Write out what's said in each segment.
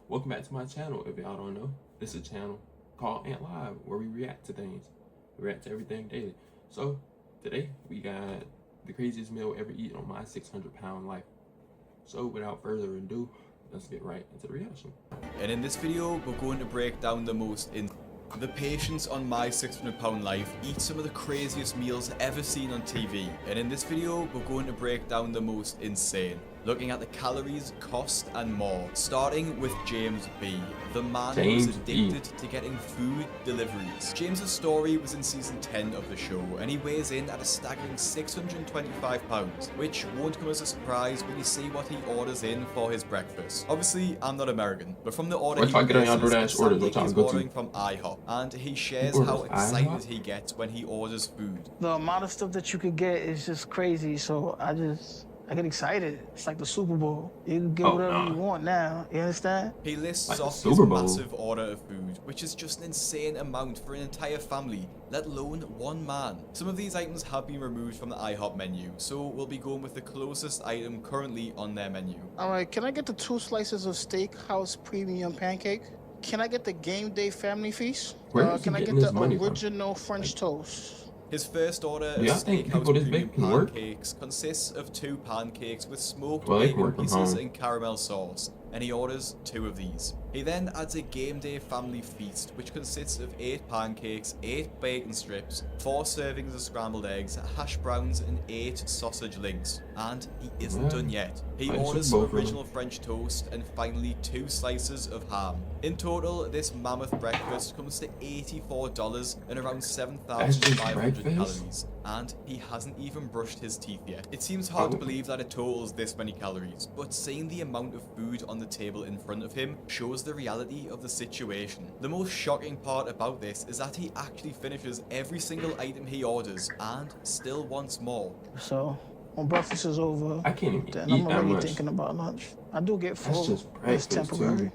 Welcome back to my channel. If y'all don't know, this is a channel called Ant Live where we react to things. We react to everything daily. So today we got the craziest meal ever eaten on my 600-pound life. So without further ado, let's get right into the reaction. And in this video, we're going to break down the patients on my 600-pound life eat some of the craziest meals ever seen on TV. And in this video, we're going to break down the most insane, looking at the calories, cost, and more. Starting with James B, the man who's addicted to getting food deliveries. James's story was in season 10 of the show, and he weighs in at a staggering 625 pounds, which won't come as a surprise when you see what he orders in for his breakfast. Obviously, I'm not American, but from the order he's ordering from IHOP, and he shares how excited he gets when he orders food. The amount of stuff that you could get is just crazy, so I get excited. It's like the Super Bowl. You can get whatever you want now. You understand? He lists off his massive order of food, which is just an insane amount for an entire family, let alone one man. Some of these items have been removed from the IHOP menu, so we'll be going with the closest item currently on their menu. Alright, can I get the 2 slices of Steakhouse Premium Pancake? Can I get the Game Day Family Feast? Can I get the original French toast? His first order of Steakhouse Premium Pancakes consists of 2 pancakes with smoked bacon pieces and caramel sauce, and he orders 2 of these. He then adds a Game Day Family Feast, which consists of 8 pancakes, 8 bacon strips, 4 servings of scrambled eggs, hash browns, and 8 sausage links. And he isn't done yet. He orders some original French toast and finally 2 slices of ham. In total, this mammoth breakfast comes to $84 and around 7,500 calories. And he hasn't even brushed his teeth yet. It seems hard to believe that it totals this many calories, but seeing the amount of food on the table in front of him shows the reality of the situation. The most shocking part about this is that he actually finishes every single item he orders and still wants more. So when breakfast is over, I can't even then eat I'm already thinking about lunch. I do get full. It's temporary.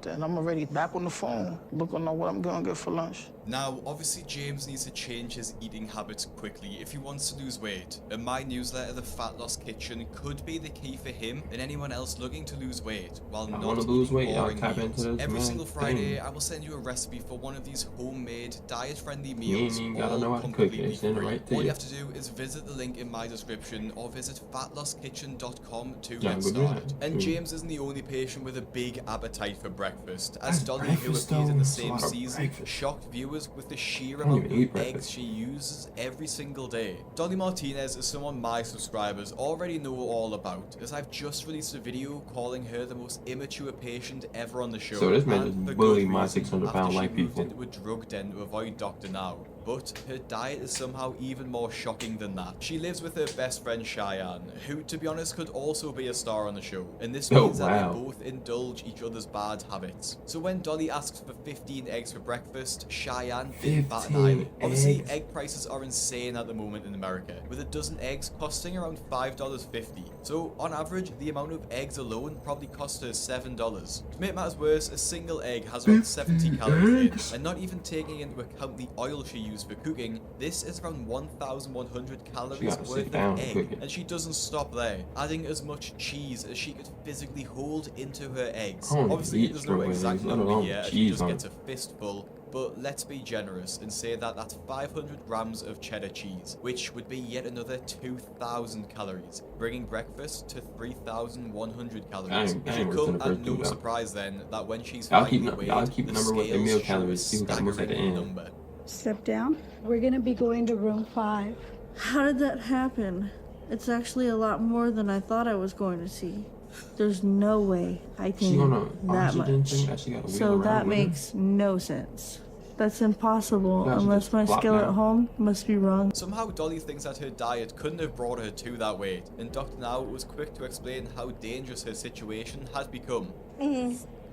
Then I'm already back on the phone, looking at what I'm gonna get for lunch. Now, obviously James needs to change his eating habits quickly if he wants to lose weight. And my newsletter, The Fat Loss Kitchen, could be the key for him and anyone else looking to lose weight while not eating boring meals. Every single Friday, I will send you a recipe for one of these homemade, diet-friendly meals, all completely free. All you have to do is visit the link in my description or visit fatlosskitchen.com to get started. And James isn't the only patient with a big appetite for breakfast, as Dolly, who appears in the same season, shocked viewers with the sheer amount of eggs she uses every single day. Dolly Martinez is someone my subscribers already know all about, as I've just released a video calling her the most immature patient ever on the show. So this man is bullying my 600-pound life people. Into a drug den to avoid Dr. Now. But her diet is somehow even more shocking than that. She lives with her best friend Cheyenne, who, to be honest, could also be a star on the show. And this means that they both indulge each other's bad habits. So when Dolly asks for 15 eggs for breakfast, Cheyenne didn't bat an eyelid. Obviously, egg prices are insane at the moment in America, with a dozen eggs costing around $5.50. So on average, the amount of eggs alone probably cost her $7. To make matters worse, a single egg has around 70 calories in, and not even taking into account the oil she uses for cooking, this is around 1,100 calories worth of egg, and she doesn't stop there, adding as much cheese as she could physically hold into her eggs. Obviously, there's no exact number here, she just gets a fistful, but let's be generous and say that that's 500 grams of cheddar cheese, which would be yet another 2,000 calories, bringing breakfast to 3,100 calories. It should come at no surprise then that when she's finally weighed, the scales show a staggering number. Step down. We're gonna be going to room 5. How did that happen? It's actually a lot more than I thought I was going to see. There's no way I can eat that much. So that makes no sense. That's impossible unless my skill at home must be wrong. Somehow Dolly thinks that her diet couldn't have brought her to that weight, and Dr. Now was quick to explain how dangerous her situation had become.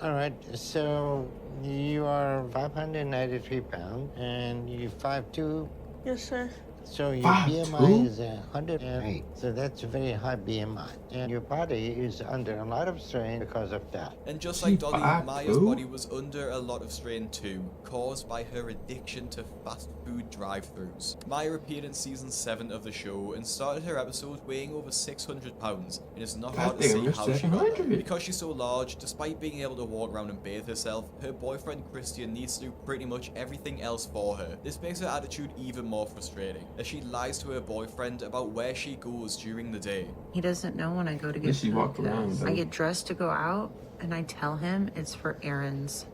Alright, so you are 593 pounds and you're 5'2". Yes, sir. So your BMI is 108. So that's a very high BMI. and your body is under a lot of strain because of that. And just like Dolly, Maya's body was under a lot of strain too, caused by her addiction to fast food drive-thrus. Maya appeared in season 7 of the show and started her episode weighing over 600 pounds, and it's not hard to see how she got there. Because she's so large, despite being able to walk around and bathe herself, her boyfriend Christian needs to do pretty much everything else for her. This makes her attitude even more frustrating, as she lies to her boyfriend about where she goes during the day. He doesn't know when I go to get food. I get dressed to go out, and I tell him it's for errands.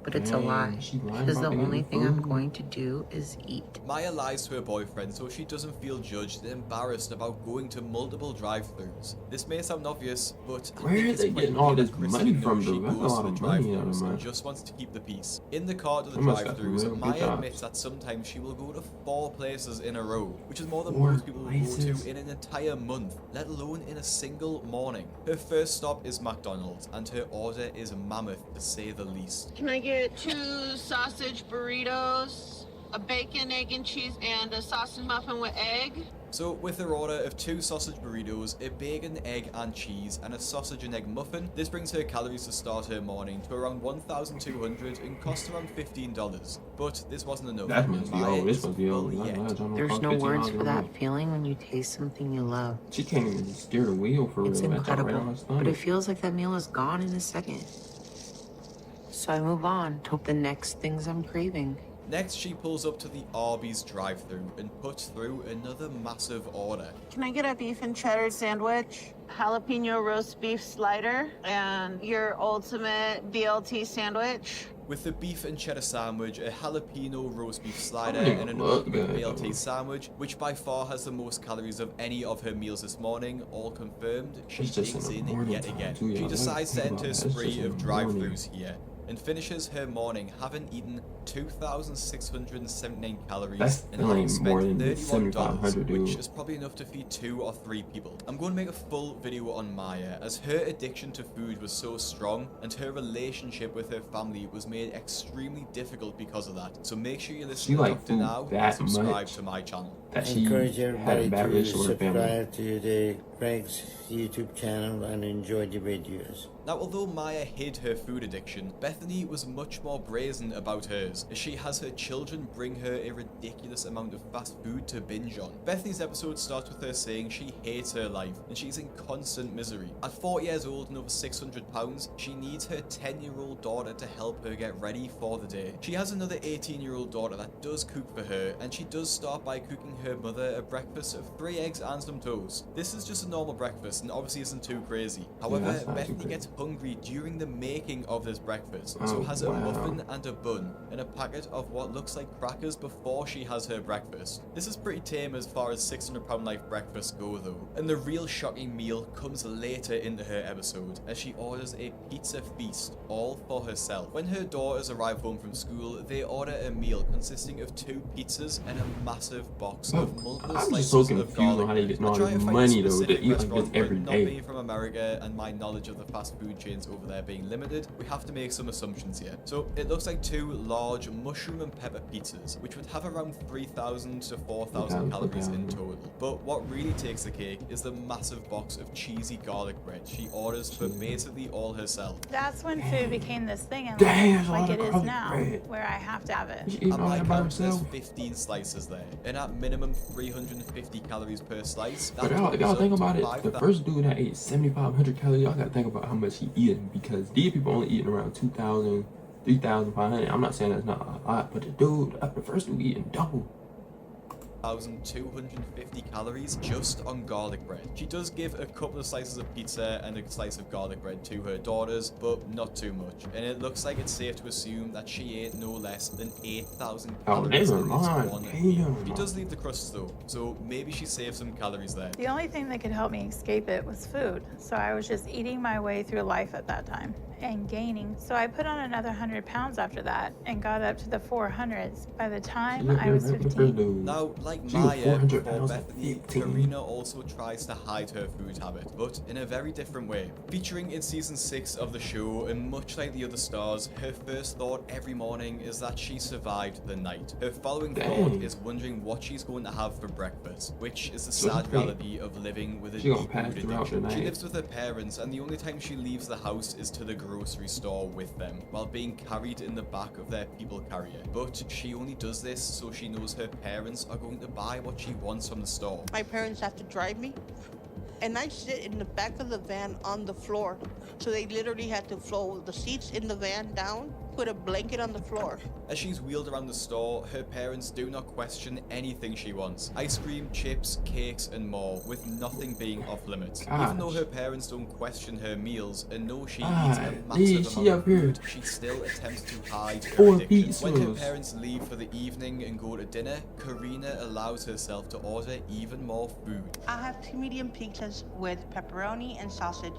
But it's a lie, because the only thing I'm going to do is eat. Maya lies to her boyfriend so she doesn't feel judged and embarrassed about going to multiple drive-thrus. This may sound obvious, but where are they getting all this money from, though? That's a lot of money out of and just wants to keep the peace. In the car to the drive-thrus, Maya admits that sometimes she will go to 4 places in a row, which is more than most people will go to in an entire month, let alone in a single morning. Her first stop is McDonald's, and her order is mammoth to say the least. Can I get 2 sausage burritos, a bacon, egg, and cheese, and a sausage muffin with egg? So with her order of 2 sausage burritos, a bacon, egg, and cheese, and a sausage and egg muffin, this brings her calories to start her morning to around 1,200 and costs around $15. But this wasn't enough. That must be all. This must be all. There's no words for that feeling when you taste something you love. She can't even steer the wheel for real. It's incredible, but it feels like that meal is gone in a second. So I move on to the next things I'm craving. Next, she pulls up to the Arby's drive-thru and puts through another massive order. Can I get a beef and cheddar sandwich, jalapeno roast beef slider, and your ultimate BLT sandwich? With the beef and cheddar sandwich, a jalapeno roast beef slider, and an ultimate BLT sandwich, which by far has the most calories of any of her meals this morning, all confirmed, she digs in yet again. She decides to enter a spree of drive-thrus here, and finishes her morning having eaten 2,679 calories and having spent $31, which is probably enough to feed 2 or 3 people. I'm going to make a full video on Maya, as her addiction to food was so strong and her relationship with her family was made extremry difficult because of that. So make sure you listen to Dr. Now and subscribe to my channel. I encourage everybody to subscribe to the Greg's YouTube channel and enjoy the videos. Now, although Maya hid her food addiction, Bethany was much more brazen about hers, as she has her children bring her a ridiculous amount of fast food to binge on. Bethany's episode starts with her saying she hates her life, and she's in constant misery. At 40 years old and over 600 pounds, she needs her 10-year-old daughter to help her get ready for the day. She has another 18-year-old daughter that does cook for her, and she does start by cooking her mother a breakfast of 3 eggs and some toast. This is just a normal breakfast, and obviously isn't too crazy. However, Bethany gets hungry during the making of this breakfast, so has a muffin and a bun and a packet of what looks like crackers before she has her breakfast. This is pretty tame as far as 600-pound life breakfasts go though, and the real shocking meal comes later into her episode as she orders a pizza feast all for herself. When her daughters arrive home from school, they order a meal consisting of 2 pizzas and a massive box of multiple slices of garlic. How they get all this money though to eat like this every Not day. being from America and my knowledge of the fast food chains over there being limited, we have to make some assumptions here. So it looks like 2 large mushroom and pepper pizzas, which would have around 3,000 to 4,000 calories in total. But what really takes the cake is the massive box of cheesy garlic bread she orders for basically all herself. That's when food became this thing in life, like it is now, where I have to have it. At my count, there's 15 slices there, and at minimum 350 calories per slice. But y'all think about it, the first dude that ate 7,500 calories, y'all gotta think about how much he eating, because these people only eating around 2,000, 3,500. I'm not saying that's not a lot, but the first dude eating double. 1,250 calories just on garlic bread. She does give a couple of slices of pizza and a slice of garlic bread to her daughters, but not too much. And it looks like it's safe to assume that she ate no less than 8,000 calories in this one meal. She does leave the crusts though, so maybe she saved some calories there. The only thing that could help me escape it was food, so I was just eating my way through life at that time. and gaining. So I put on another 100 pounds after that and got up to the 400s by the time I was 15. Now, like Maya before Bethany, Karina also tries to hide her food habit, but in a very different way. Featuring in season 6 of the show, and much like the other stars, her first thought every morning is that she survived the night. Her following thought is wondering what she's going to have for breakfast, which is the sad reality of living with a deep food addiction. She lives with her parents, and the only time she leaves the house is to the grocery store with them, while being carried in the back of their people carrier. But she only does this so she knows her parents are going to buy what she wants from the store. My parents have to drive me, and I sit in the back of the van on the floor. So they literally had to fold the seats in the van down, put a blanket on the floor. As she's wheeled around the store, her parents do not question anything she wants. Ice cream, chips, cakes, and more, with nothing being off limits. Even though her parents don't question her meals and know she eats a massive amount of food, she still attempts to hide her addiction. When her parents leave for the evening and go to dinner, Karina allows herself to order even more food. I'll have 2 medium pizzas with pepperoni and sausage,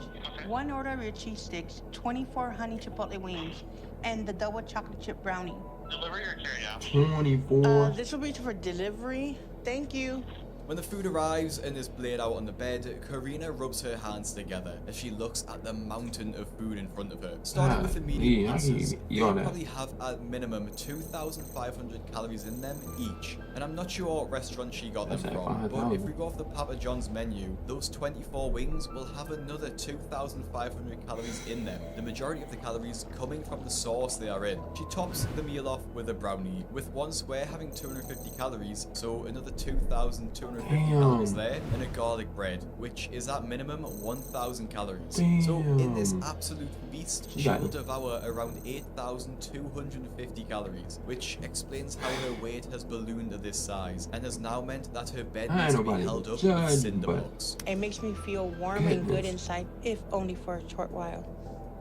1 order of cheese sticks, 24 honey chipotle wings, and the double chocolate chip brownie. Delivery or carry out? 24. This will be for delivery. Thank you. When the food arrives and is laid out on the bed, Karina rubs her hands together as she looks at the mountain of food in front of her. Starting with the medium pizzas, they probably have at minimum 2,500 calories in them each. And I'm not sure what restaurant she got them from, but if we go off the Papa John's menu, those 24 wings will have another 2,500 calories in them, the majority of the calories coming from the sauce they are in. She tops the meal off with a brownie, with one square having 250 calories, so another 2,250 calories there, and a garlic bread, which is at minimum 1,000 calories. So in this absolute feast, she will devour around 8,250 calories, which explains how her weight has ballooned to this size, and has now meant that her bed needs to be held up with cinder blocks. It makes me feel warm and good inside, if only for a short while.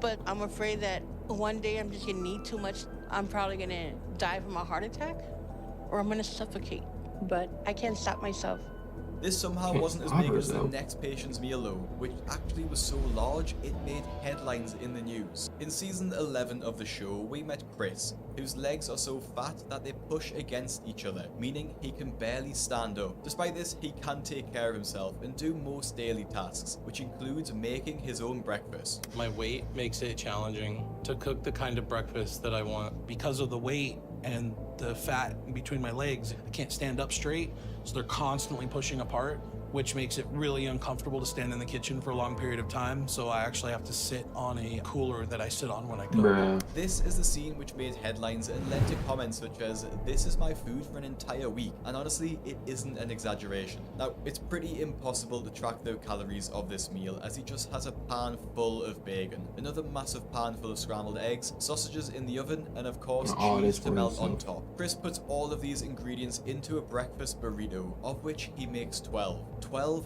But I'm afraid that one day I'm just gonna eat too much. I'm probably gonna die from a heart attack, or I'm gonna suffocate. But I can't stop myself. This somehow wasn't as big as the next patient's meal though, which actually was so large it made headlines in the news. In season 11 of the show, we met Chris, whose legs are so fat that they push against each other, meaning he can barely stand up. Despite this, he can take care of himself and do most daily tasks, which includes making his own breakfast. My weight makes it challenging to cook the kind of breakfast that I want. Because of the weight and the fat between my legs, I can't stand up straight, so they're constantly pushing apart, which makes it really uncomfortable to stand in the kitchen for a long period of time, so I actually have to sit on a cooler that I sit on when I cook. This is the scene which made headlines and led to comments such as, "This is my food for an entire week," and honestly, it isn't an exaggeration. Now, it's pretty impossible to track the calories of this meal, as he just has a pan full of bacon, another massive pan full of scrambled eggs, sausages in the oven, and of course, cheese to melt on top. Chris puts all of these ingredients into a breakfast burrito, of which he makes 12 whole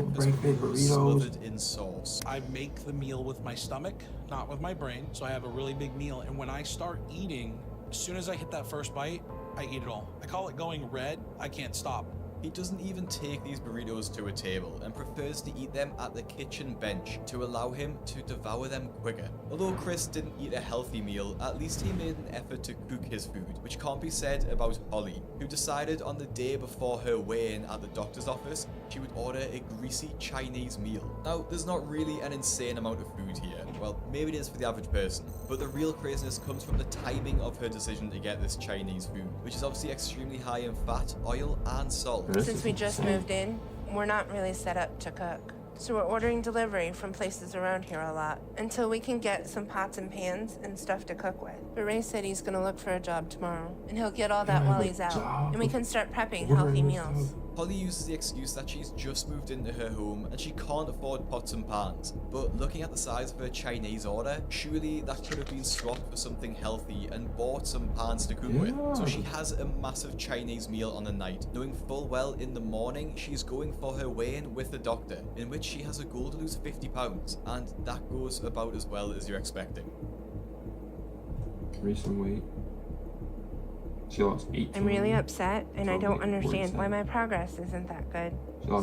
breakfast burritos smothered in sauce. I make the meal with my stomach, not with my brain, so I have a really big meal, and when I start eating, as soon as I hit that first bite, I eat it all. I call it going red. I can't stop. He doesn't even take these burritos to a table and prefers to eat them at the kitchen bench to allow him to devour them quicker. Although Chris didn't eat a healthy meal, at least he made an effort to cook his food, which can't be said about Holly, who decided on the day before her weigh-in at the doctor's office she would order a greasy Chinese meal. Now, there's not really an insane amount of food here. Well, maybe it is for the average person, but the real craziness comes from the timing of her decision to get this Chinese food, which is obviously extremely high in fat, oil, and salt. Since we just moved in, we're not really set up to cook. So we're ordering delivery from places around here a lot until we can get some pots and pans and stuff to cook with. But Ray said he's gonna look for a job tomorrow, and he'll get all that while he's out, and we can start prepping healthy meals. Holly uses the excuse that she's just moved into her home and she can't afford pots and pans. But looking at the size of her Chinese order, surely that could have been swapped for something healthy and bought some pans to cook with. So she has a massive Chinese meal on the night, knowing full well in the morning she's going for her weigh-in with the doctor, in which she has a goal to lose 50 pounds, and that goes about as well as you're expecting. Recent weight. She lost 18. I'm really upset, and I don't understand why my progress isn't that good.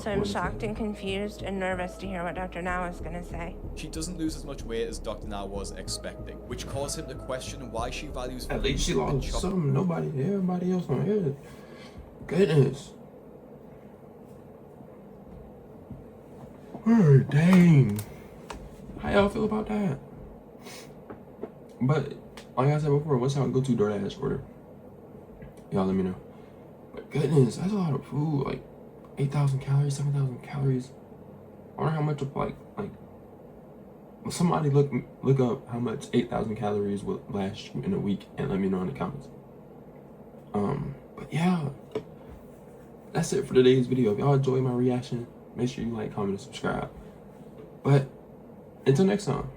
So I'm shocked and confused and nervous to hear what Dr. Now is going to say. She doesn't lose as much weight as Dr. Now was expecting, which caused him to question why she values At least she lost some. Everybody else on here. Goodness. Oh, dang. How y'all feel about that? But, like I said before, what's y'all go-to DoorDash order? Y'all let me know. But goodness, that's a lot of food. Like, 8,000 calories, 7,000 calories. I wonder how much of, like, somebody look up how much 8,000 calories would last you in a week and let me know in the comments. But yeah, that's it for today's video. If y'all enjoyed my reaction, make sure you like, comment, and subscribe. But until next time.